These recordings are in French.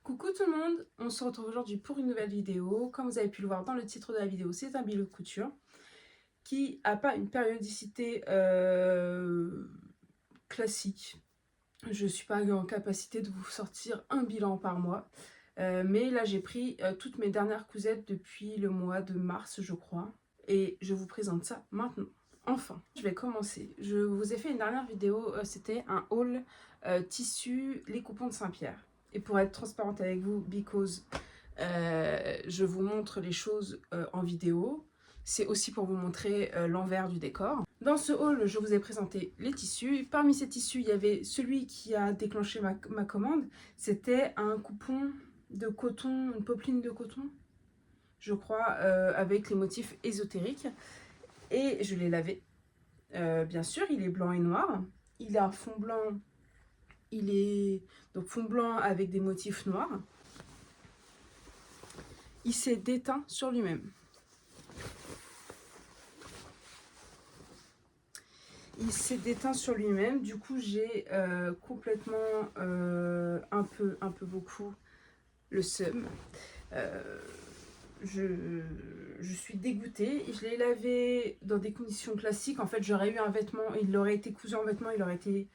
Coucou tout le monde, on se retrouve aujourd'hui pour une nouvelle vidéo. Comme vous avez pu le voir dans le titre de la vidéo, c'est un bilan de couture qui n'a pas une périodicité classique. Je ne suis pas en capacité de vous sortir un bilan par mois. Mais là j'ai pris toutes mes dernières cousettes depuis le mois de mars je crois. Et je vous présente ça maintenant. Enfin, je vais commencer. Je vous ai fait une dernière vidéo, c'était un haul tissu les coupons de Saint-Pierre. Et pour être transparente avec vous, because je vous montre les choses en vidéo, c'est aussi pour vous montrer l'envers du décor. Dans ce haul, je vous ai présenté les tissus. Parmi ces tissus, il y avait celui qui a déclenché ma commande. C'était un coupon de coton, une popeline de coton, je crois, avec les motifs ésotériques. Et je l'ai lavé. Bien sûr, il est blanc et noir. Il a un fond blanc. Il est donc fond blanc avec des motifs noirs. Il s'est déteint sur lui-même. Il s'est déteint sur lui-même. Du coup, j'ai complètement un peu beaucoup le seum. Je suis dégoûtée. Je l'ai lavé dans des conditions classiques. En fait, j'aurais eu un vêtement, il aurait été cousu en vêtement, il aurait été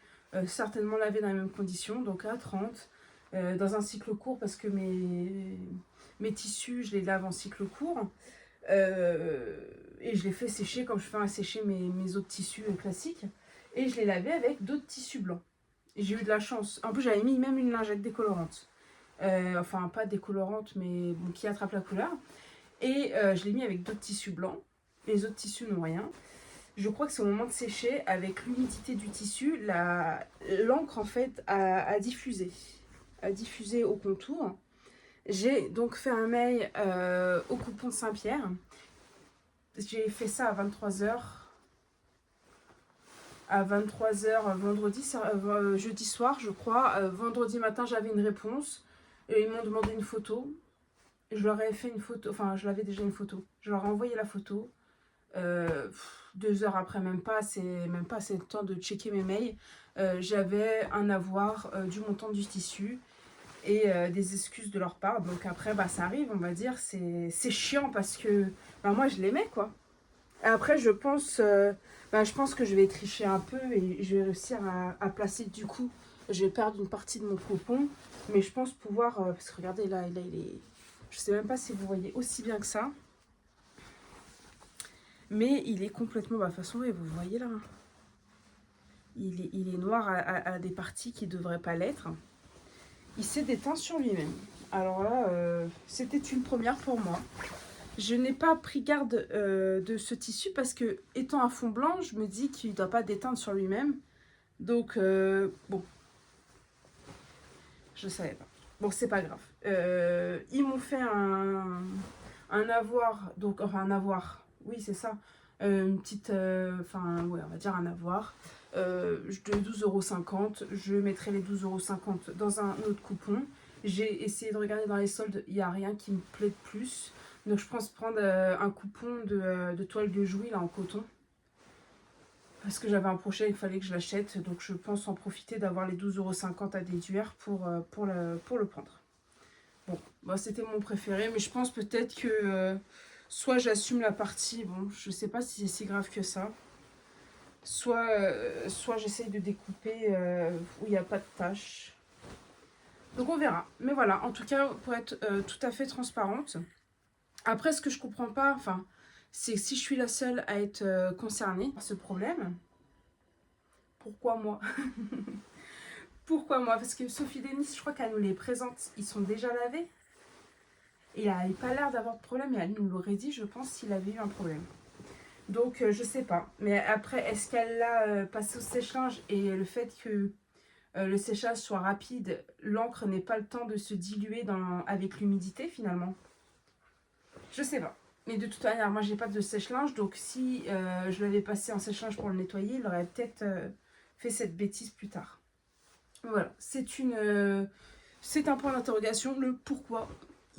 certainement lavé dans les mêmes conditions, donc à 30, dans un cycle court, parce que mes tissus, je les lave en cycle court. Et je les fais sécher comme je fais sécher mes autres tissus classiques. Et je les lavais avec d'autres tissus blancs. Et j'ai eu de la chance. En plus, j'avais mis même une lingette décolorante. Enfin, pas décolorante, mais bon, qui attrape la couleur. Et je l'ai mis avec d'autres tissus blancs. Les autres tissus n'ont rien. Je crois que c'est au moment de sécher, avec l'humidité du tissu, l'encre en fait a diffusé. A diffusé au contour. J'ai donc fait un mail au coupon de Saint-Pierre. J'ai fait ça à 23h. À 23h vendredi, jeudi soir, je crois. Vendredi matin, j'avais une réponse. Et ils m'ont demandé une photo. Je leur ai fait une photo. Enfin, je l'avais déjà une photo. Je leur ai envoyé la photo. 2 heures après, même pas assez le temps de checker mes mails. J'avais un avoir du montant du tissu. Et des excuses de leur part. Donc après, bah, ça arrive, on va dire. C'est chiant parce que bah, moi, je l'aimais, quoi. Et après, je pense que je vais tricher un peu et je vais réussir à placer du coup. Je vais perdre une partie de mon coupon. Mais je pense pouvoir... parce que regardez, là, il est... Je sais même pas si vous voyez aussi bien que ça. Mais il est complètement... Bah, de toute façon, vous voyez là. Il est noir à des parties qui ne devraient pas l'être. Il s'est déteint sur lui-même. Alors là, c'était une première pour moi. Je n'ai pas pris garde de ce tissu parce que, étant un fond blanc, je me dis qu'il ne doit pas déteindre sur lui-même. Donc, bon, je ne savais pas. Bon, c'est pas grave. Ils m'ont fait un avoir, donc, enfin un avoir, oui, c'est ça. Une petite, enfin, ouais, on va dire un avoir de 12,50 €. Je mettrai les 12,50 € dans un autre coupon. J'ai essayé de regarder dans les soldes, il n'y a rien qui me plaît de plus. Donc je pense prendre un coupon de toile de Jouy là en coton. Parce que j'avais un projet, il fallait que je l'achète. Donc je pense en profiter d'avoir les 12,50 € à déduire pour le prendre. Bon, bah, c'était mon préféré. Mais je pense peut-être que soit j'assume la partie, bon, je sais pas si c'est si grave que ça. Soit j'essaye de découper où il n'y a pas de taches. Donc on verra. Mais voilà, en tout cas, pour être tout à fait transparente. Après, ce que je comprends pas, enfin, c'est si je suis la seule à être concernée par ce problème, pourquoi moi? Pourquoi moi? Parce que Sophie Denis, je crois qu'elle nous les présente, ils sont déjà lavés. Et elle n'avait pas l'air d'avoir de problème, et elle nous l'aurait dit, je pense, s'il avait eu un problème. Donc, je sais pas. Mais après, est-ce qu'elle l'a passé au sèche-linge et le fait que le séchage soit rapide, l'encre n'ait pas le temps de se diluer avec l'humidité finalement? Je sais pas. Mais de toute manière, moi j'ai pas de sèche-linge, donc si je l'avais passé en sèche-linge pour le nettoyer, il aurait peut-être fait cette bêtise plus tard. Voilà, c'est un point d'interrogation, le pourquoi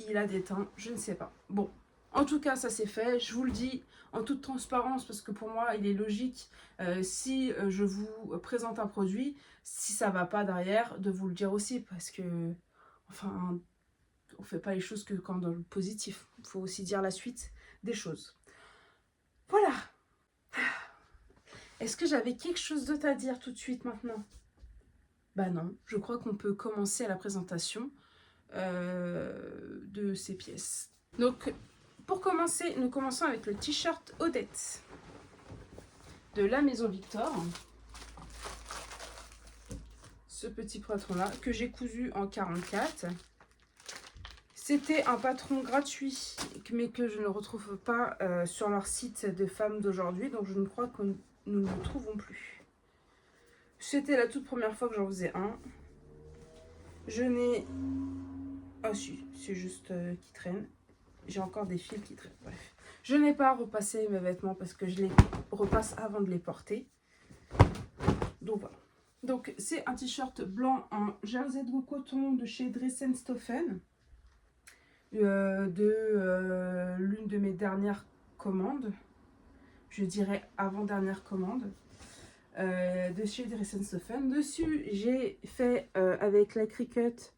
il a déteint, je ne sais pas. Bon, en tout cas, ça c'est fait, je vous le dis en toute transparence, parce que pour moi, il est logique, si je vous présente un produit, si ça va pas derrière, de vous le dire aussi, parce que, enfin, On ne fait pas les choses que quand dans le positif. Il faut aussi dire la suite des choses. Voilà. Est-ce que j'avais quelque chose d'autre à dire tout de suite maintenant? Bah non, je crois qu'on peut commencer à la présentation de ces pièces. Donc, pour commencer, nous commençons avec le t-shirt Odette de la Maison Victor. Ce petit patron-là, que j'ai cousu en 44. C'était un patron gratuit, mais que je ne retrouve pas sur leur site de femmes d'aujourd'hui, donc je ne crois que nous ne le trouvons plus. C'était la toute première fois que j'en faisais un. Je n'ai... Ah si, c'est juste qui traîne. J'ai encore des fils qui traînent, bref. Je n'ai pas repassé mes vêtements parce que je les repasse avant de les porter. Donc voilà. Donc c'est un t-shirt blanc en jersey de coton de chez Dressenstoffen. De l'une de mes dernières commandes. Je dirais avant-dernière commande. De chez Dressenstoffen. Dessus, j'ai fait avec la Cricut,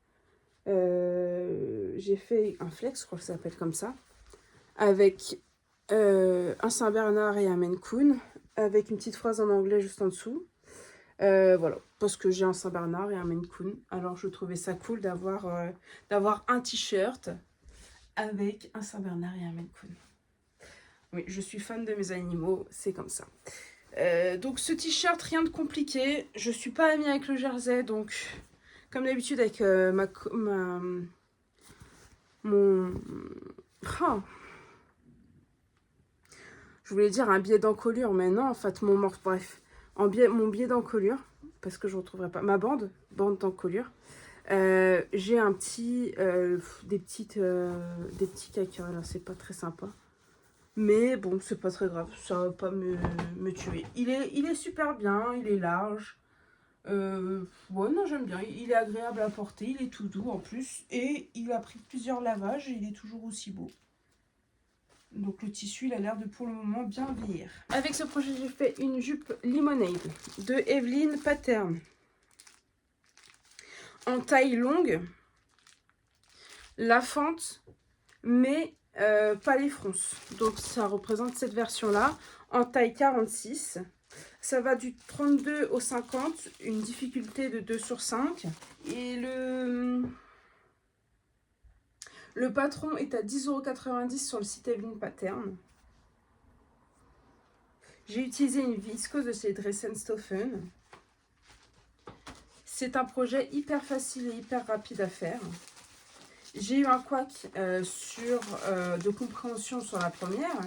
j'ai fait un flex, je crois que ça s'appelle comme ça, avec un Saint-Bernard et un Maine Coon, avec une petite phrase en anglais juste en dessous. Voilà, parce que j'ai un Saint-Bernard et un Maine Coon. Alors je trouvais ça cool d'avoir un t-shirt avec un Saint-Bernard et un Maine Coon. Oui, je suis fan de mes animaux, c'est comme ça. Donc ce t-shirt, rien de compliqué. Je suis pas amie avec le jersey, donc comme d'habitude avec mon... Oh. Je voulais dire un biais d'encolure, mais non, en fait, bref, mon biais d'encolure, parce que je ne retrouverai pas, ma bande d'encolure. J'ai un petit, des petits caca, là, c'est pas très sympa. Mais bon, c'est pas très grave, ça va pas me tuer. Il est super bien, il est large. Ouais, non, j'aime bien. Il est agréable à porter, il est tout doux en plus. Et il a pris plusieurs lavages et il est toujours aussi beau. Donc le tissu, il a l'air de pour le moment bien vieillir. Avec ce projet, j'ai fait une jupe Lemonade de Evelyn Pattern. En taille longue, la fente, mais pas les fronces. Donc ça représente cette version-là, en taille 46. Ça va du 32 au 50, une difficulté de 2 sur 5. Et le patron est à 10,90 € sur le site Evelyn Pattern. J'ai utilisé une viscose de chez Dressenstoffen. C'est un projet hyper facile et hyper rapide à faire. J'ai eu un couac de compréhension sur la première,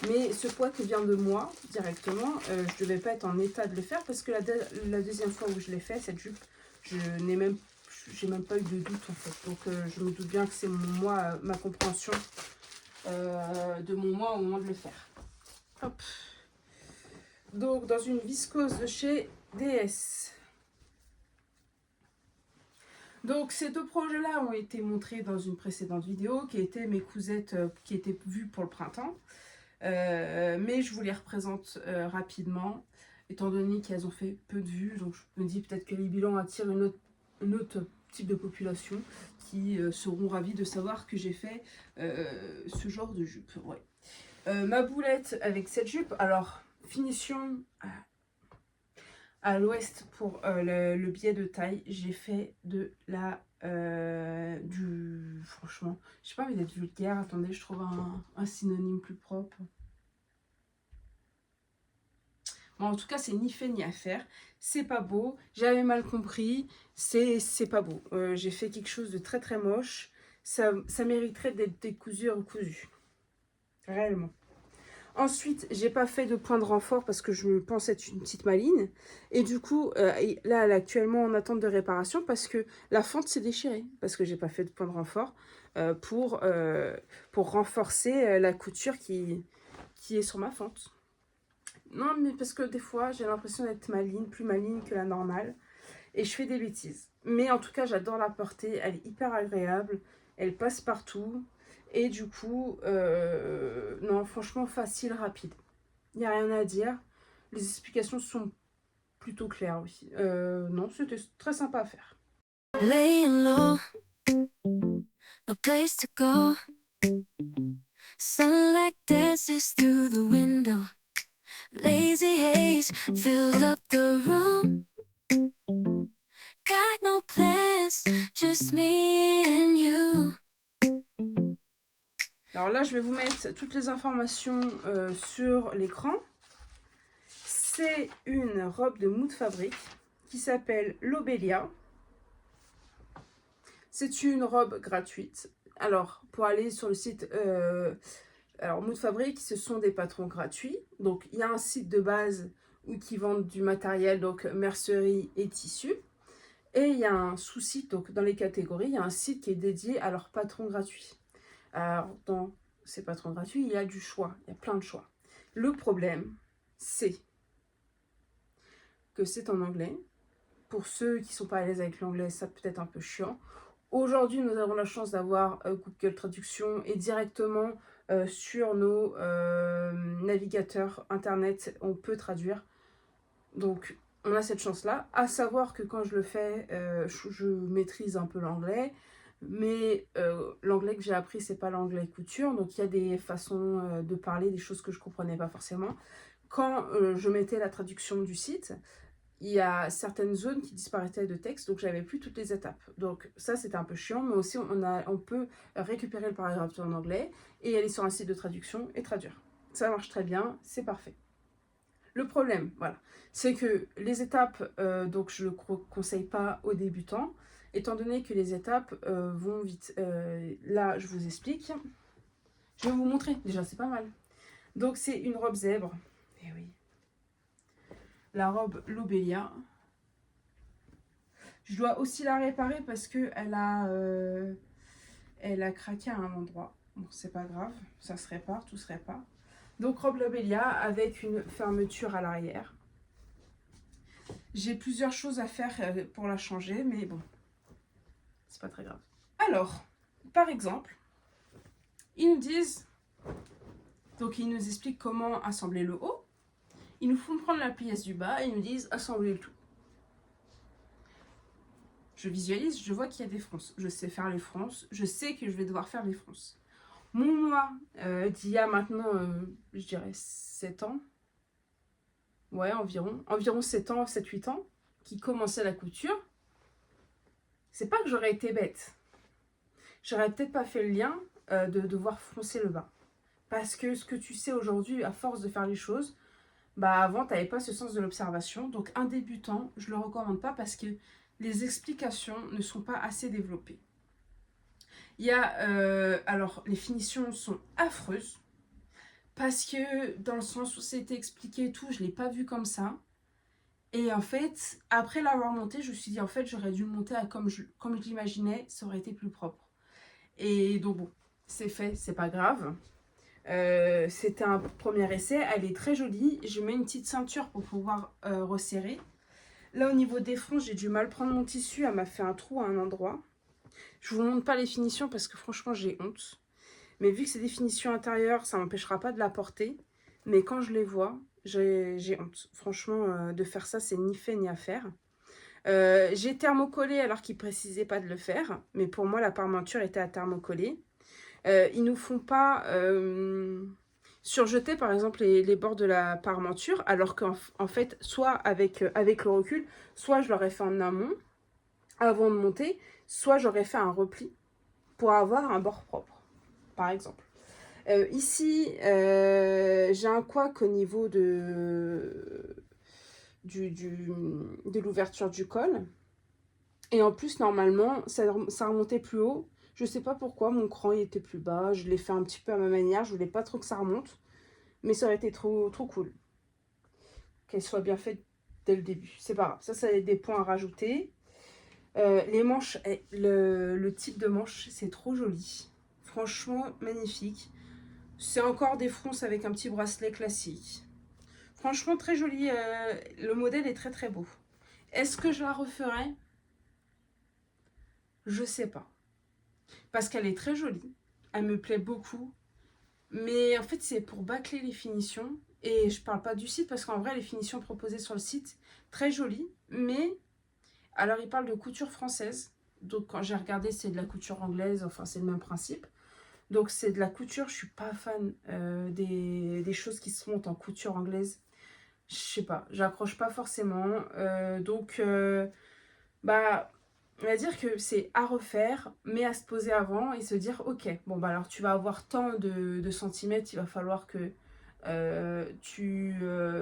mais ce couac vient de moi directement. Je ne devais pas être en état de le faire parce que la deuxième fois où je l'ai fait, cette jupe, j'ai même pas eu de doute en fait. Donc je me doute bien que c'est ma compréhension de mon moi au moment de le faire. Hop. Donc dans une viscose de chez DS. Donc ces deux projets-là ont été montrés dans une précédente vidéo qui étaient mes cousettes qui étaient vues pour le printemps. Mais je vous les représente rapidement, étant donné qu'elles ont fait peu de vues. Donc je me dis peut-être que les bilans attirent une autre type de population qui seront ravis de savoir que j'ai fait ce genre de jupe. Ouais. Ma boulette avec cette jupe, alors finition à l'ouest pour le biais de taille, j'ai fait de la franchement, j'ai pas envie d'être vulgaire, attendez, je trouve un synonyme plus propre. Bon, en tout cas, c'est ni fait ni à faire, c'est pas beau, j'avais mal compris, c'est pas beau. J'ai fait quelque chose de très très moche, ça mériterait d'être décousu recousu, réellement. Ensuite, j'ai pas fait de point de renfort parce que je pense être une petite maline. Et du coup, là, elle est actuellement en attente de réparation parce que la fente s'est déchirée. Parce que j'ai pas fait de point de renfort pour renforcer la couture qui est sur ma fente. Non, mais parce que des fois, j'ai l'impression d'être maline, plus maline que la normale. Et je fais des bêtises. Mais en tout cas, j'adore la porter. Elle est hyper agréable. Elle passe partout. Et du coup, non, franchement, facile, rapide. Il n'y a rien à dire. Les explications sont plutôt claires aussi. Non, c'était très sympa à faire. Laying low, no place to go. Sunlight dances through the window. Lazy haze fills up the room. Got no plans, just me and you. Alors là, je vais vous mettre toutes les informations sur l'écran. C'est une robe de Mood Fabric qui s'appelle Lobelia. C'est une robe gratuite. Alors, pour aller sur le site Mood Fabric, ce sont des patrons gratuits. Donc, il y a un site de base qui vendent du matériel, donc mercerie et tissu. Et il y a un sous-site, donc dans les catégories, il y a un site qui est dédié à leurs patrons gratuits. Alors, dans ces patrons gratuits, il y a du choix, il y a plein de choix. Le problème, c'est que c'est en anglais. Pour ceux qui ne sont pas à l'aise avec l'anglais, ça peut être un peu chiant. Aujourd'hui, nous avons la chance d'avoir Google Traduction et directement sur nos navigateurs internet, on peut traduire. Donc, on a cette chance-là. À savoir que quand je le fais, je maîtrise un peu l'anglais. Mais l'anglais que j'ai appris, c'est pas l'anglais couture. Donc, il y a des façons de parler, des choses que je comprenais pas forcément. Quand je mettais la traduction du site, il y a certaines zones qui disparaissaient de texte, donc j'avais plus toutes les étapes. Donc ça, c'était un peu chiant, mais aussi on peut récupérer le paragraphe en anglais et aller sur un site de traduction et traduire. Ça marche très bien, c'est parfait. Le problème, voilà, c'est que les étapes, donc je ne le conseille pas aux débutants, étant donné que les étapes vont vite. Là, je vous explique. Je vais vous montrer, déjà, c'est pas mal. Donc c'est une robe zèbre. Eh oui. La robe Lobelia. Je dois aussi la réparer parce qu'elle elle a craqué à un endroit. Bon, c'est pas grave, ça se répare, tout se répare. Donc robe Lobelia avec une fermeture à l'arrière. J'ai plusieurs choses à faire pour la changer, mais bon, c'est pas très grave. Alors, par exemple, ils nous disent, donc ils nous expliquent comment assembler le haut. Ils nous font prendre la pièce du bas et ils nous disent assembler le tout. Je visualise, je vois qu'il y a des fronces. Je sais faire les fronces. Je sais que je vais devoir faire les fronces. Mon moi, d'il y a maintenant, je dirais 7 ans, ouais, environ 7 ans, 7-8 ans, qui commençait la couture, c'est pas que j'aurais été bête. J'aurais peut-être pas fait le lien de devoir froncer le bas. Parce que ce que tu sais aujourd'hui, à force de faire les choses, bah avant, tu n'avais pas ce sens de l'observation. Donc un débutant, je ne le recommande pas parce que les explications ne sont pas assez développées. Il y a, alors les finitions sont affreuses parce que dans le sens où c'était expliqué et tout, je ne l'ai pas vu comme ça. Et en fait, après l'avoir monté, je me suis dit en fait j'aurais dû le monter comme je l'imaginais, ça aurait été plus propre. Et donc bon, c'est fait, c'est pas grave. C'était un premier essai, elle est très jolie. Je mets une petite ceinture pour pouvoir resserrer. Là au niveau des fronts, j'ai dû mal prendre mon tissu, elle m'a fait un trou à un endroit. Je vous montre pas les finitions parce que franchement j'ai honte. Mais vu que c'est des finitions intérieures, ça m'empêchera pas de la porter. Mais quand je les vois, j'ai honte. Franchement, de faire ça, c'est ni fait ni à faire. J'ai thermocollé alors qu'ils précisaient pas de le faire. Mais pour moi, la parmenture était à thermocoller. Ils nous font pas surjeter, par exemple, les bords de la parmenture. Alors qu'en fait, soit avec le recul, soit je l'aurais fait en amont, avant de monter, soit j'aurais fait un repli pour avoir un bord propre, par exemple. Ici, j'ai un couac au niveau de l'ouverture du col. Et en plus, normalement, ça remontait plus haut. Je sais pas pourquoi, mon cran il était plus bas. Je l'ai fait un petit peu à ma manière. Je voulais pas trop que ça remonte. Mais ça aurait été trop cool. Qu'elle soit bien faite dès le début. C'est pas grave. Ça c'est des points à rajouter. Les manches, le type de manche, c'est trop joli. Franchement, magnifique. C'est encore des fronces avec un petit bracelet classique. Franchement, très joli. Le modèle est très très beau. Est-ce que je la referai? Je sais pas. Parce qu'elle est très jolie. Elle me plaît beaucoup. Mais en fait, c'est pour bâcler les finitions. Et je parle pas du site parce qu'en vrai, les finitions proposées sur le site, très jolies. Mais, alors, il parle de couture française. Donc quand j'ai regardé, c'est de la couture anglaise, enfin c'est le même principe. Donc c'est de la couture, je suis pas fan des choses qui se montent en couture anglaise. Je sais pas, j'accroche pas forcément. Bah, on va dire que c'est à refaire, mais à se poser avant et se dire, ok, bon bah alors tu vas avoir tant de centimètres, il va falloir que tu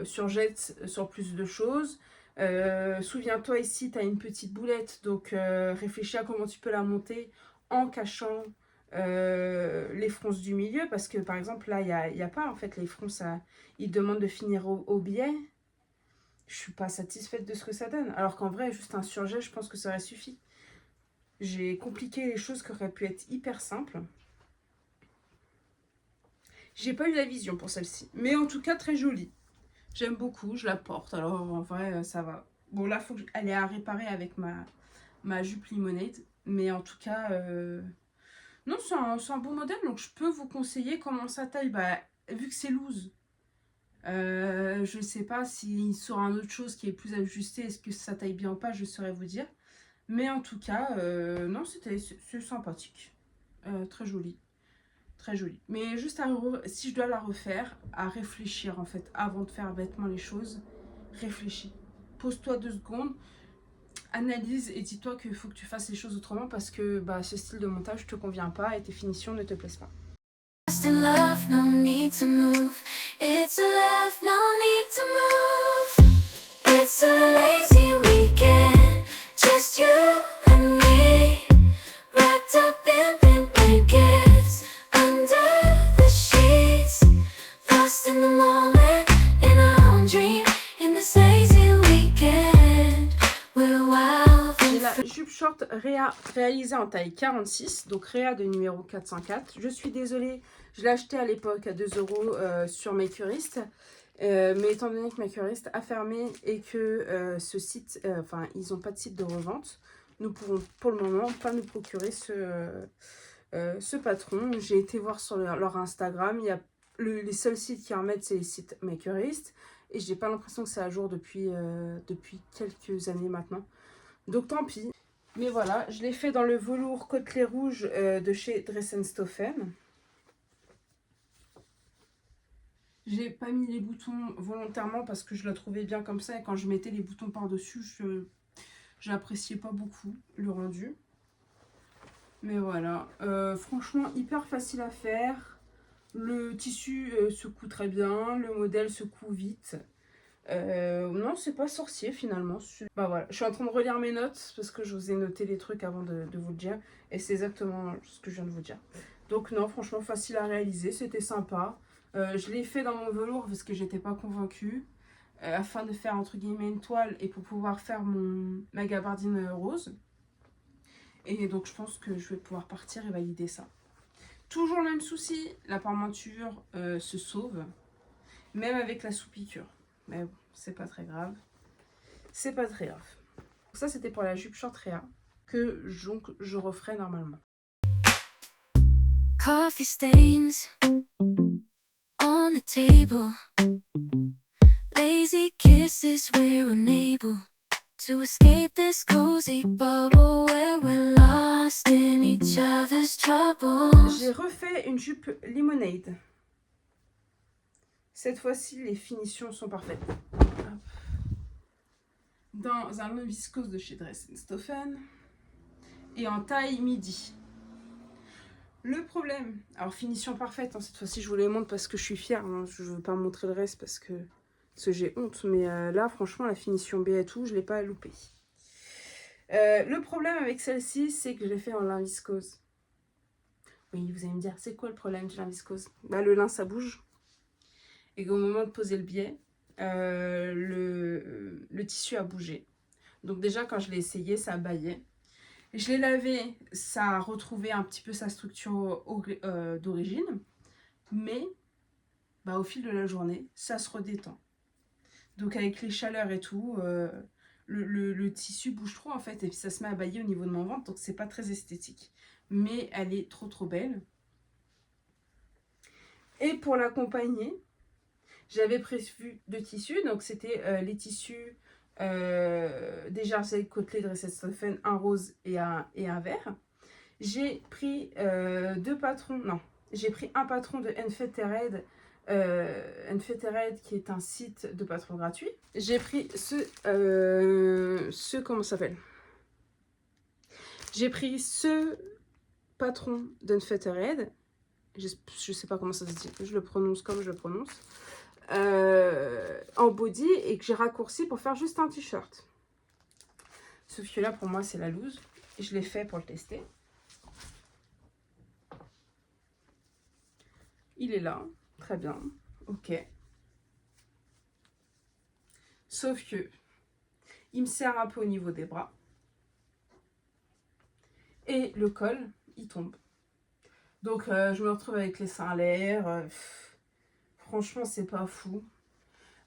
surjettes sur plus de choses. Souviens-toi ici, tu as une petite boulette, donc réfléchis à comment tu peux la monter en cachant les fronces du milieu, parce que par exemple là, il y a pas en fait les fronces, ils demandent de finir au biais. Je suis pas satisfaite de ce que ça donne, alors qu'en vrai, juste un surjet, je pense que ça aurait suffi. J'ai compliqué les choses qui auraient pu être hyper simples. J'ai pas eu la vision pour celle-ci, mais en tout cas très jolie. J'aime beaucoup, je la porte, alors en vrai ça va. Bon là faut qu'elle ait à réparer avec ma jupe limonade, mais en tout cas non c'est un bon modèle, donc je peux vous conseiller comment ça taille. Bah vu que c'est loose, je sais pas s'il sera un autre chose qui est plus ajusté, est-ce que ça taille bien ou pas, je saurais vous dire. Mais en tout cas non c'est sympathique, très joli. Très jolie. Mais juste si je dois la refaire, à réfléchir en fait, avant de faire bêtement les choses, réfléchis. Pose-toi 2 secondes, analyse et dis-toi qu'il faut que tu fasses les choses autrement parce que bah, ce style de montage ne te convient pas et tes finitions ne te plaisent pas. Lost in love, no need to move. It's a love, no need to move. It's a lazy weekend, just you and me. Wrapped up in pink blankets, under the sheets. Lost in the moment, in our own dream. In this lazy weekend, we're wild. J'ai la jupe short Réa réalisée en taille 46, donc Réa de numéro 404. Je suis désolée, je l'ai acheté à l'époque à 2 € sur Makerist. Mais étant donné que Makerist a fermé et que ce site, enfin ils n'ont pas de site de revente, nous pourrons pour le moment pas nous procurer ce patron. J'ai été voir sur leur Instagram, il y a les seuls sites qui en mettent, c'est les sites Makerist. Et j'ai pas l'impression que c'est à jour depuis quelques années maintenant. Donc tant pis. Mais voilà, je l'ai fait dans le velours côtelé rouge de chez Dressenstoffen. J'ai pas mis les boutons volontairement parce que je la trouvais bien comme ça. Et quand je mettais les boutons par-dessus, j'appréciais pas beaucoup le rendu. Mais voilà, franchement hyper facile à faire. Le tissu se coud très bien, le modèle se coud vite. Non, c'est pas sorcier finalement. Bah voilà, je suis en train de relire mes notes parce que je vous ai noté les trucs avant de vous le dire. Et c'est exactement ce que je viens de vous dire. Donc non, franchement facile à réaliser, c'était sympa. Je l'ai fait dans mon velours parce que j'étais pas convaincue. Afin de faire entre guillemets une toile et pour pouvoir faire ma gabardine rose. Et donc je pense que je vais pouvoir partir et valider ça. Toujours le même souci, la parmenture se sauve. Même avec la sous-piqûre. Mais bon, c'est pas très grave. C'est pas très grave. Donc ça, c'était pour la jupe short Réa que je referai normalement. Coffee stains on the table. Lazy kisses, we're unable to escape this cozy bubble where we're lost in each other's troubles. J'ai refait une jupe limonade. Cette fois-ci, les finitions sont parfaites. Dans un long viscose de chez Dressenstoffen et en taille midi. Le problème, alors finition parfaite, hein, cette fois-ci je vous les montre parce que je suis fière, hein, je ne veux pas montrer le reste parce que j'ai honte, mais là franchement la finition B et tout, je ne l'ai pas loupé. Le problème avec celle-ci, c'est que je l'ai fait en lin viscose. Oui, vous allez me dire, c'est quoi le problème du lin viscose? Bah, le lin ça bouge, et au moment de poser le biais, le tissu a bougé. Donc déjà quand je l'ai essayé, ça baillait. Je l'ai lavé, ça a retrouvé un petit peu sa structure d'origine, mais bah, au fil de la journée, ça se redétend. Donc avec les chaleurs et tout, le tissu bouge trop en fait, et puis ça se met à bailler au niveau de mon ventre, donc c'est pas très esthétique. Mais elle est trop belle. Et pour l'accompagner, j'avais prévu 2 tissus, donc c'était les tissus des jersey côtelés de Dressenstoffen, un rose et un vert. J'ai pris deux patrons, non, j'ai pris un patron de Enfetered, Enfetered qui est un site de patrons gratuits. J'ai pris comment ça s'appelle? J'ai pris ce patron d'Enfetered, je sais pas comment ça se dit, je le prononce comme je le prononce, en body et que j'ai raccourci pour faire juste un t-shirt. Sauf que là pour moi c'est la loose, je l'ai fait pour le tester. Il est là, très bien, ok. Sauf que il me serre un peu au niveau des bras. Et le col, il tombe. Donc je me retrouve avec les seins à l'air. Franchement, c'est pas fou.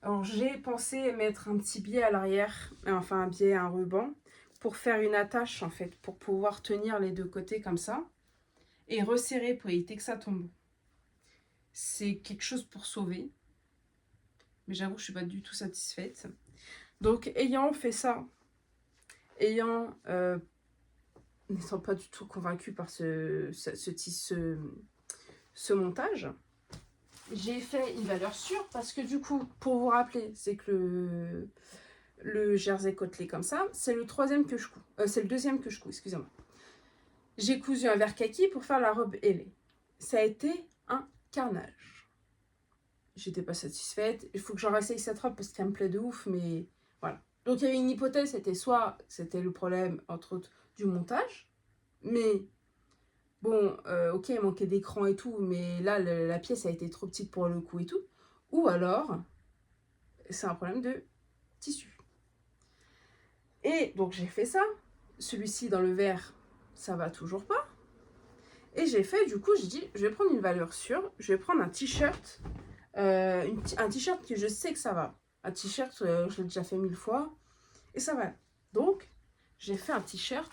Alors j'ai pensé mettre un petit biais à l'arrière, enfin un biais, un ruban, pour faire une attache en fait, pour pouvoir tenir les deux côtés comme ça. Et resserrer pour éviter que ça tombe. C'est quelque chose pour sauver. Mais j'avoue que je suis pas du tout satisfaite. Donc ayant fait ça, n'étant pas du tout convaincue par ce montage, j'ai fait une valeur sûre parce que du coup, pour vous rappeler, c'est que le jersey côtelé comme ça, c'est le troisième que je couds. C'est le deuxième que je couds, excusez-moi. J'ai cousu un vert kaki pour faire la robe ailée. Ça a été un carnage. J'étais pas satisfaite. Il faut que j'en réessaye cette robe parce qu'elle me plaît de ouf, mais voilà. Donc il y avait une hypothèse, c'était le problème, entre autres, du montage. Mais bon, ok, il manquait d'écran et tout, mais là, la pièce a été trop petite pour le coup et tout. Ou alors, c'est un problème de tissu. Et donc j'ai fait ça. Celui-ci dans le vert, ça va toujours pas. Et j'ai fait, du coup, j'ai dit, je vais prendre une valeur sûre. Je vais prendre un t-shirt. Un t-shirt que je sais que ça va. Un t-shirt, je l'ai déjà fait 1000 fois. Et ça va. Donc, j'ai fait un t-shirt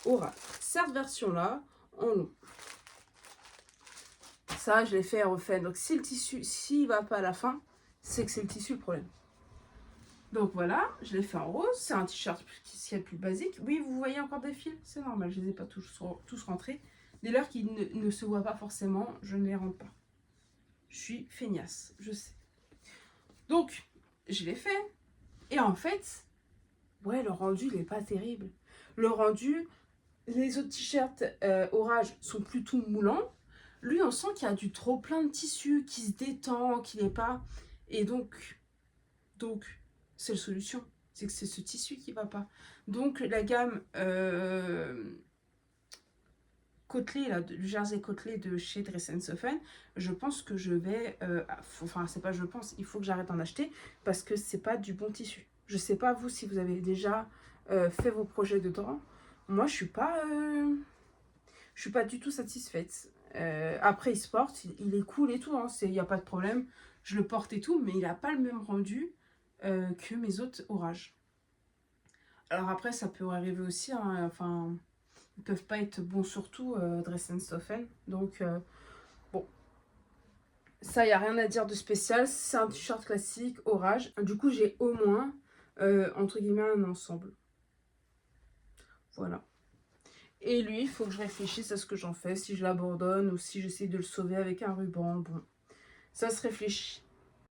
Aura. Cette version-là, en long. Ça, je l'ai fait et refait. Donc, si le tissu, s'il va pas à la fin, c'est que c'est le tissu le problème. Donc voilà, je l'ai fait en rose. C'est un t-shirt qui est plus basique. Oui, vous voyez encore des fils, c'est normal. Je les ai pas tous rentrés. Dès lors qu'ils ne se voient pas forcément, je ne les rentre pas. Je suis feignasse, je sais. Donc, je l'ai fait. Et en fait, ouais, le rendu, il n'est pas terrible. Le rendu, les autres t-shirts orage sont plutôt moulants. Lui, on sent qu'il y a du trop plein de tissu, qui se détend, qui n'est pas... Et donc c'est la solution. C'est que c'est ce tissu qui ne va pas. Donc, la gamme côtelé, là, du jersey côtelé de chez Dressenstoffen, je pense que je vais... enfin, c'est pas je pense, il faut que j'arrête d'en acheter parce que c'est pas du bon tissu. Je sais pas, vous, si vous avez déjà fait vos projets dedans. Moi, je suis pas du tout satisfaite. Après, il se porte, il est cool et tout, hein, il n'y a pas de problème. Je le porte et tout, mais il n'a pas le même rendu que mes autres orages. Alors après, ça peut arriver aussi, hein, enfin, ils peuvent pas être bons surtout Dressenstoffen. Donc, bon, ça, il n'y a rien à dire de spécial. C'est un t-shirt classique, orage. Du coup, j'ai au moins, entre guillemets, un ensemble. Voilà. Et lui, il faut que je réfléchisse à ce que j'en fais, si je l'abandonne ou si j'essaie de le sauver avec un ruban. Bon, ça se réfléchit.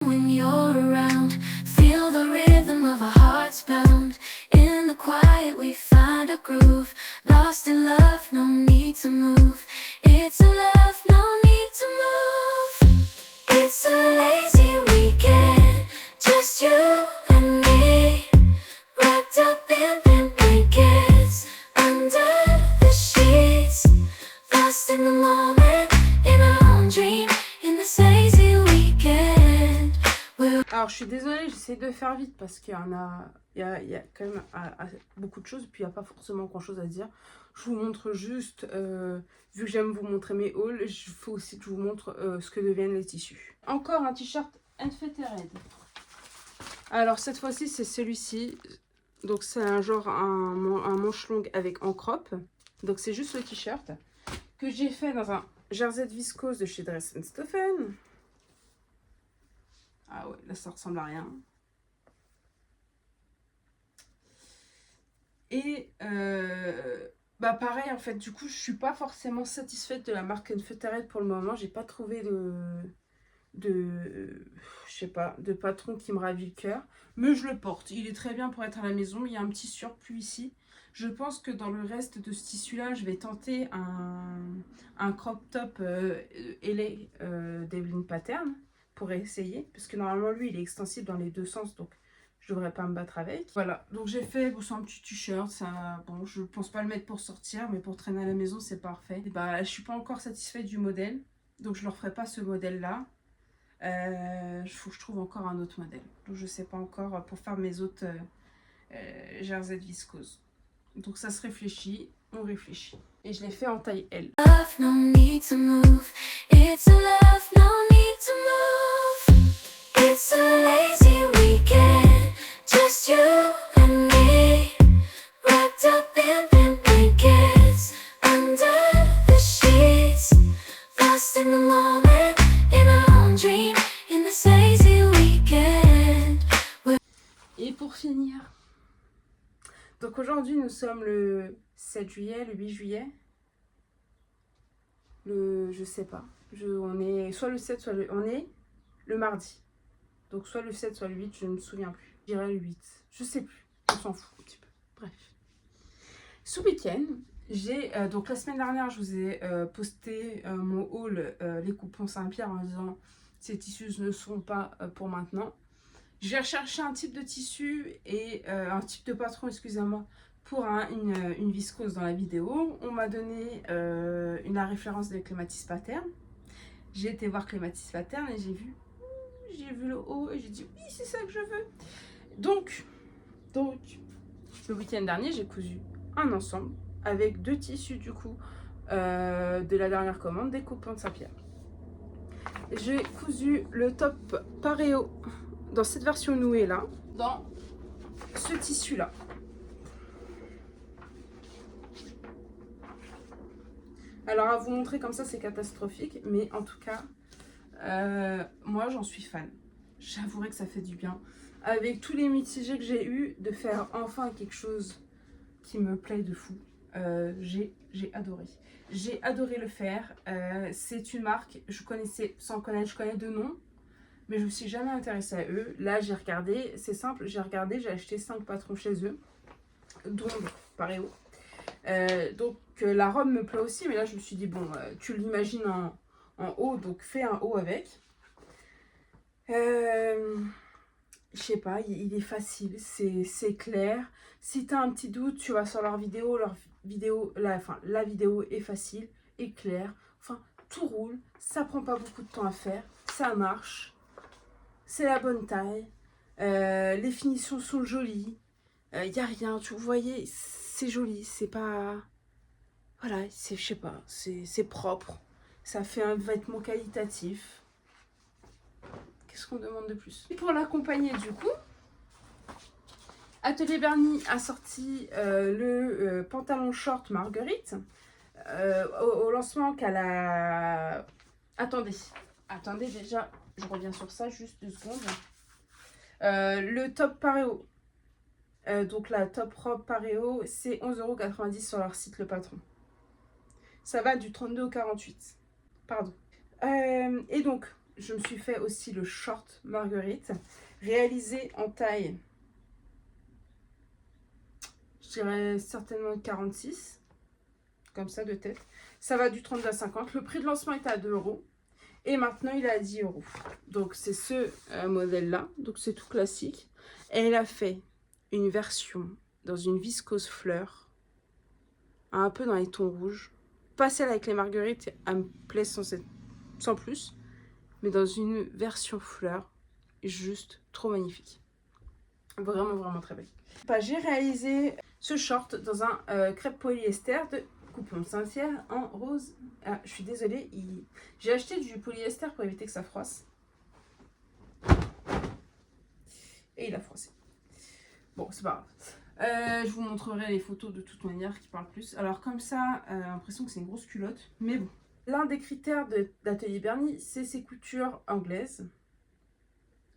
When you're around, feel the rhythm of our hearts pound. In the quiet we find a groove. Lost in love, no need to move. It's a love, no need to move. It's a lazy weekend, just you and me. Wrapped up in pink blankets, under the sheets. Lost in the moment, in our own dream. In this lazy weekend. Alors, je suis désolée, j'essaie de faire vite parce qu'il y a quand même beaucoup de choses, puis il n'y a pas forcément grand chose à dire. Je vous montre juste, vu que j'aime vous montrer mes hauls, il faut aussi que je vous montre ce que deviennent les tissus. Encore un t-shirt Enfetered. Alors, cette fois-ci, c'est celui-ci. Donc, c'est un genre, un manche longue avec en crop. Donc, c'est juste le t-shirt que j'ai fait dans un jersey de viscose de chez Dressenstoffen. Ah ouais, là ça ressemble à rien. Et bah pareil en fait, du coup je suis pas forcément satisfaite de la marque Unfettered pour le moment. J'ai pas trouvé je sais pas, de patron qui me ravit le cœur. Mais je le porte, il est très bien pour être à la maison. Il y a un petit surplus ici. Je pense que dans le reste de ce tissu là, je vais tenter un crop top ailé d'Evelyn Pattern pour essayer, parce que normalement lui il est extensible dans les deux sens, donc je devrais pas me battre avec. Voilà, donc j'ai fait, bon, c'est un petit t-shirt, ça, bon, je pense pas le mettre pour sortir, mais pour traîner à la maison c'est parfait. Et bah je suis pas encore satisfaite du modèle, donc je leur ferai pas ce modèle là. Faut que je trouve encore un autre modèle, donc je sais pas encore pour faire mes autres jersey de viscose. Donc ça se réfléchit, on réfléchit. Et je l'ai fait en taille L. Love, no need to move. It's a love, no need to move. It's a lazy weekend, just you and me, wrapped up in pink blankets, under the sheets, lost in the moment, in our own dream, in this lazy weekend. Et pour finir, donc aujourd'hui nous sommes le 7 juillet, le 8 juillet, je sais pas, on est soit le 7, soit on est le mardi. Donc soit le 7, soit le 8, je ne me souviens plus. Je dirais le 8, je sais plus, on s'en fout un petit peu. Bref. Ce week-end, j'ai, donc la semaine dernière, je vous ai posté mon haul, les coupons Saint-Pierre, en disant ces tissus ne sont pas pour maintenant. J'ai recherché un type de tissu et un type de patron, excusez-moi, pour une viscose dans la vidéo. On m'a donné la référence de Clematis Pattern. J'ai été voir Clematis Pattern et j'ai vu le haut et j'ai dit oui, c'est ça que je veux. Donc le week-end dernier, j'ai cousu un ensemble avec deux tissus du coup de la dernière commande des coupons de Saint-Pierre. J'ai cousu le top pareo dans cette version nouée là, dans ce tissu là. Alors à vous montrer comme ça c'est catastrophique, mais en tout cas moi j'en suis fan. J'avouerai que ça fait du bien. Avec tous les mitigés que j'ai eu, de faire enfin quelque chose qui me plaît de fou. J'ai adoré. J'ai adoré le faire. C'est une marque, je connaissais, sans connaître, je connais de nom, mais je me suis jamais intéressée à eux. Là j'ai regardé, c'est simple, j'ai acheté 5 patrons chez eux, dont Pareo. Donc la robe me plaît aussi, mais là je me suis dit bon, tu l'imagines en haut, donc fais un haut avec. Je sais pas, il est facile, c'est clair. Si tu as un petit doute, tu vas sur leur vidéo la vidéo est facile, est claire. Enfin, tout roule, ça prend pas beaucoup de temps à faire, ça marche, c'est la bonne taille, les finitions sont jolies, il n'y a rien, vous voyez, c'est joli, c'est pas... Voilà, je sais pas, c'est propre, ça fait un vêtement qualitatif. Qu'est-ce qu'on demande de plus? Et pour l'accompagner du coup, Atelier Bernie a sorti le pantalon short Marguerite au lancement qu'elle a... Attendez déjà, je reviens sur ça, juste 2 secondes. Le top pareo, donc la top robe pareo, c'est 11,90 € sur leur site le patron. Ça va du 32 au 48. Pardon. Et donc, je me suis fait aussi le short Marguerite, réalisé en taille, je dirais certainement 46, comme ça de tête. Ça va du 32 à 50. Le prix de lancement était à 2 € et maintenant il est à 10 €. Donc c'est ce modèle-là, donc c'est tout classique. Et elle a fait une version dans une viscose fleur, un peu dans les tons rouges. Pas celle avec les marguerites, elle me plaît sans plus. Mais dans une version fleur, juste trop magnifique. Vraiment, vraiment très belle. Bah, j'ai réalisé ce short dans un crêpe polyester de Coupon Saint-Pierre en rose. Ah, je suis désolée, j'ai acheté du polyester pour éviter que ça froisse. Et il a froissé. Bon, c'est pas grave. Je vous montrerai les photos de toute manière qui parlent plus. Alors comme ça, l'impression que c'est une grosse culotte. Mais bon. L'un des critères d'Atelier Bernie, c'est ses coutures anglaises.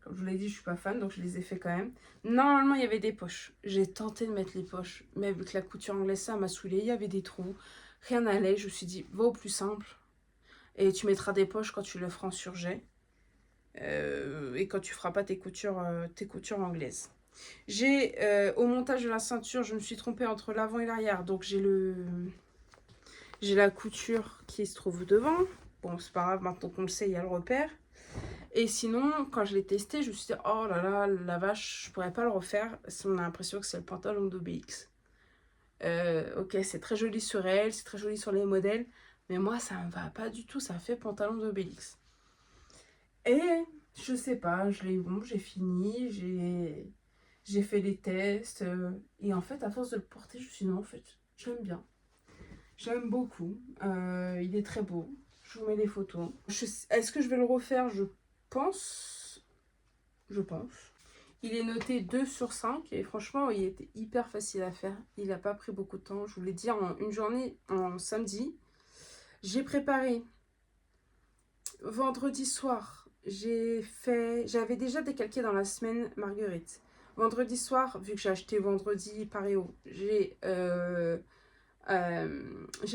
Comme je vous l'ai dit, je suis pas fan, donc je les ai fait quand même. Normalement, il y avait des poches. J'ai tenté de mettre les poches, mais avec la couture anglaise, ça m'a saoulée. Il y avait des trous, rien n'allait. Je me suis dit, va au plus simple. Et tu mettras des poches quand tu le feras en surjet. Et quand tu feras pas tes coutures anglaises. Au montage de la ceinture, je me suis trompée entre l'avant et l'arrière. Donc j'ai la couture qui se trouve devant. Bon, c'est pas grave, maintenant qu'on le sait, il y a le repère. Et sinon, quand je l'ai testé, je me suis dit, oh là là, la vache, je pourrais pas le refaire. On a l'impression que c'est le pantalon d'Obélix. Ok, c'est très joli sur elle, c'est très joli sur les modèles. Mais moi, ça me va pas du tout, ça fait pantalon d'Obélix. Et je sais pas, j'ai fini, j'ai fait les tests. Et en fait, à force de le porter, je me suis dit, non, en fait, j'aime bien. J'aime beaucoup. Il est très beau. Je vous mets les photos. Est-ce que je vais le refaire? Je pense. Il est noté 2 sur 5 et franchement, il était hyper facile à faire. Il n'a pas pris beaucoup de temps. Je vous l'ai dit, en une journée, en samedi, j'ai préparé. Vendredi soir, j'avais déjà décalqué dans la semaine Marguerite. Vendredi soir, vu que j'ai acheté vendredi paréo, j'ai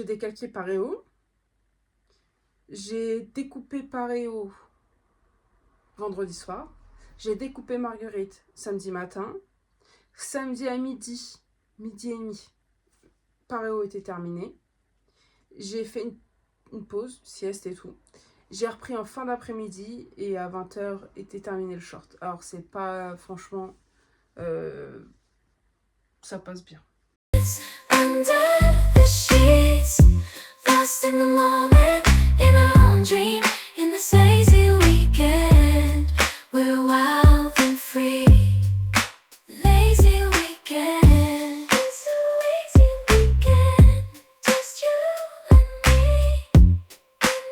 décalqué paréo. J'ai découpé paréo vendredi soir. J'ai découpé Marguerite samedi matin. Samedi à midi et demi, paréo était terminé. J'ai fait une pause, sieste et tout. J'ai repris en fin d'après-midi et à 20h était terminé le short. Alors c'est pas, franchement, ça passe bien. Under the sheets, lost in the moment, in our own dream, in this lazy weekend, we're wild and free. Lazy weekend, it's a lazy weekend, just you and me, in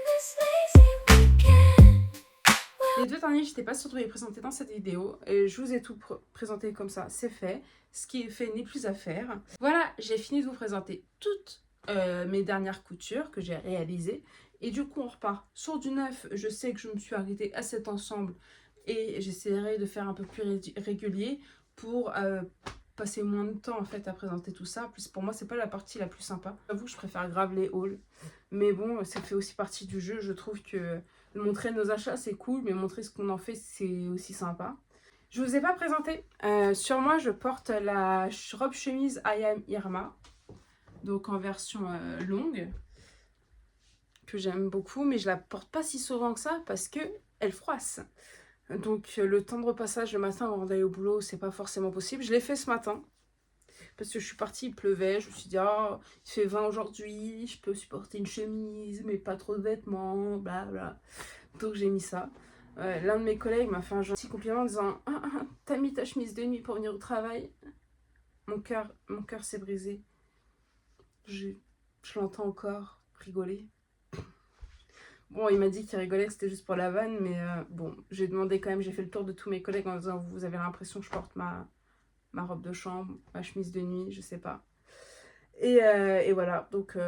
this lazy weekend. Les deux derniers, je n'étais pas sûre de les présenter dans cette vidéo. Et je vous ai tout présenté comme ça, c'est fait. Ce qui est fait n'est plus à faire. Voilà, j'ai fini de vous présenter toutes mes dernières coutures que j'ai réalisées. Et du coup, on repart sur du neuf. Je sais que je me suis arrêtée à cet ensemble. Et j'essaierai de faire un peu plus régulier pour passer moins de temps en fait à présenter tout ça. Plus pour moi, c'est pas la partie la plus sympa. J'avoue, je préfère grave les hauls. Mais bon, ça fait aussi partie du jeu. Je trouve que montrer nos achats, c'est cool. Mais montrer ce qu'on en fait, c'est aussi sympa. Je vous ai pas présenté. Sur moi, je porte la robe chemise I Am Irma. Donc en version longue. Que j'aime beaucoup. Mais je la porte pas si souvent que ça parce que elle froisse. Donc le temps de repassage le matin avant d'aller au boulot, c'est pas forcément possible. Je l'ai fait ce matin. Parce que je suis partie, il pleuvait. Je me suis dit, oh, il fait 20 aujourd'hui. Je peux supporter une chemise, mais pas trop de vêtements. Bla bla. Donc j'ai mis ça. L'un de mes collègues m'a fait un gentil compliment en disant « Ah, t'as mis ta chemise de nuit pour venir au travail ?» Mon cœur s'est brisé. Je l'entends encore rigoler. Bon, il m'a dit qu'il rigolait, que c'était juste pour la vanne, mais bon, j'ai demandé quand même, j'ai fait le tour de tous mes collègues en disant « Vous avez l'impression que je porte ma robe de chambre, ma chemise de nuit, je sais pas. » Et voilà, donc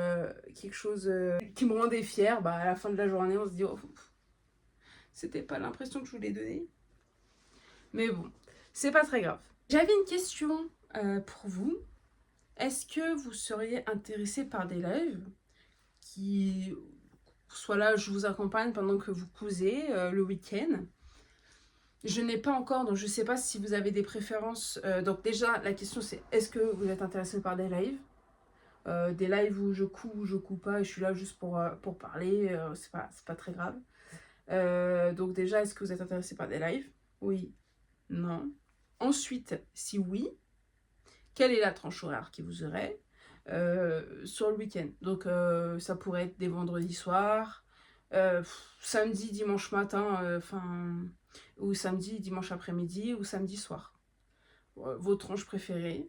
quelque chose qui me rendait fière. Bah, à la fin de la journée, on se dit oh, c'était pas l'impression que je voulais donner. Mais bon, c'est pas très grave. J'avais une question pour vous. Est-ce que vous seriez intéressé par des lives qui... Soit là, je vous accompagne pendant que vous cousez le week-end. Je n'ai pas encore, donc je sais pas si vous avez des préférences. Donc déjà, la question c'est, est-ce que vous êtes intéressé par des lives où je couds pas et je suis là juste pour parler, c'est pas très grave. Donc déjà, est-ce que vous êtes intéressé par des lives? Oui, non. Ensuite, si oui, quelle est la tranche horaire qui vous aurait sur le week-end? Donc ça pourrait être des vendredis soirs, samedi, dimanche matin, ou samedi, dimanche après-midi, ou samedi soir. Vos tranches préférées.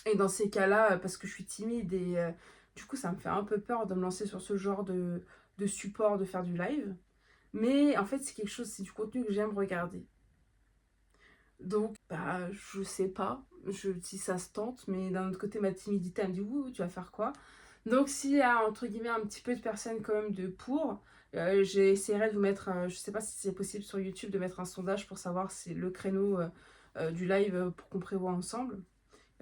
Et dans ces cas-là, parce que je suis timide et du coup ça me fait un peu peur de me lancer sur ce genre de support, de faire du live. Mais en fait c'est quelque chose, c'est du contenu que j'aime regarder. Donc bah je sais pas, si ça se tente, mais d'un autre côté ma timidité elle me dit ouh tu vas faire quoi? Donc s'il y a entre guillemets un petit peu de personnes quand même de pour, j'essaierai de vous mettre, je sais pas si c'est possible sur YouTube de mettre un sondage pour savoir si le créneau du live pour qu'on prévoit ensemble.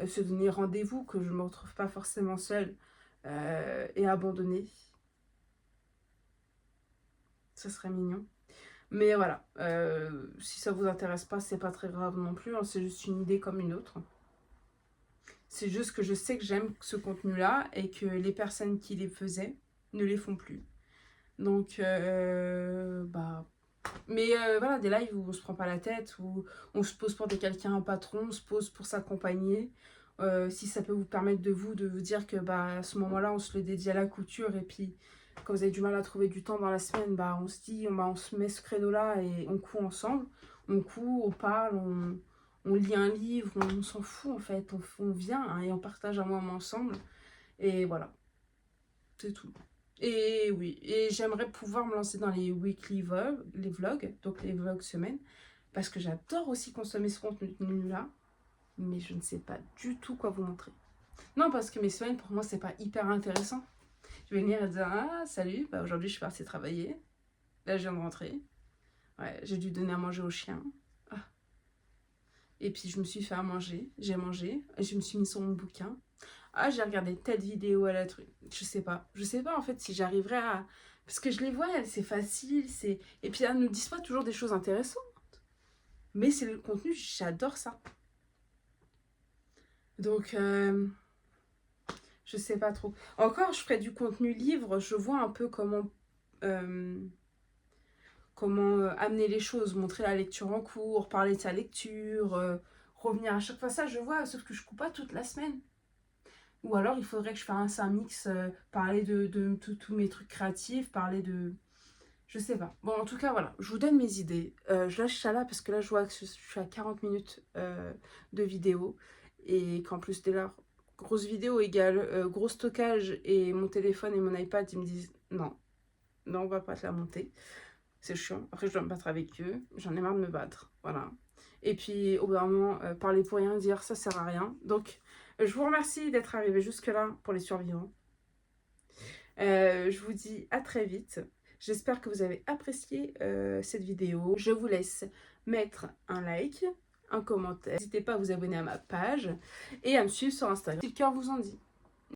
Se donner rendez-vous, que je ne me retrouve pas forcément seule et abandonnée. Ça serait mignon. Mais voilà, si ça vous intéresse pas, c'est pas très grave non plus, hein, c'est juste une idée comme une autre. C'est juste que je sais que j'aime ce contenu-là et que les personnes qui les faisaient ne les font plus. Donc, bah... Mais voilà, des lives où on se prend pas la tête, où on se pose pour des quelqu'un un patron, on se pose pour s'accompagner. Si ça peut vous permettre de vous dire que bah, à ce moment-là, on se le dédie à la couture et puis quand vous avez du mal à trouver du temps dans la semaine, bah, on se dit, on se met ce créneau-là et on coud ensemble. On coud, on parle, on lit un livre, on s'en fout en fait. On vient hein, et on partage un moment ensemble. Et voilà, c'est tout. Et oui, et j'aimerais pouvoir me lancer dans les weekly vlogs, donc les vlogs semaine, parce que j'adore aussi consommer ce contenu-là, mais je ne sais pas du tout quoi vous montrer. Non, parce que mes semaines, pour moi, c'est pas hyper intéressant. Je vais venir et dire, ah, salut, bah, aujourd'hui, je suis partie travailler. Là, je viens de rentrer. Ouais, j'ai dû donner à manger au chien. Ah. Et puis, je me suis fait à manger. J'ai mangé. Et je me suis mis sur mon bouquin. Ah, j'ai regardé telle vidéo à la truc. Je sais pas. Je sais pas, en fait, si j'arriverai à... Parce que je les vois, c'est facile, c'est... Et puis, elles ne nous disent pas toujours des choses intéressantes. Mais c'est le contenu, j'adore ça. Donc, je sais pas trop. Encore, je ferai du contenu livre. Je vois un peu comment amener les choses, montrer la lecture en cours, parler de sa lecture, revenir à chaque fois. Ça, je vois, sauf que je coupe pas toute la semaine. Ou alors, il faudrait que je fasse un mix, parler de tous mes trucs créatifs, parler de... Je sais pas. Bon, en tout cas, voilà, je vous donne mes idées. Je lâche ça là parce que là, je vois que je suis à 40 minutes de vidéo. Et qu'en plus, dès là, grosse vidéo égale gros stockage et mon téléphone et mon iPad, ils me disent non, non, on va pas te la monter. C'est chiant. Après, je dois me battre avec eux. J'en ai marre de me battre. Voilà. Et puis, au bout d'un moment, parler pour rien, dire ça sert à rien. Donc, je vous remercie d'être arrivé jusque-là pour les survivants. Je vous dis à très vite. J'espère que vous avez apprécié cette vidéo. Je vous laisse mettre un like, un commentaire. N'hésitez pas à vous abonner à ma page et à me suivre sur Instagram si le cœur vous en dit.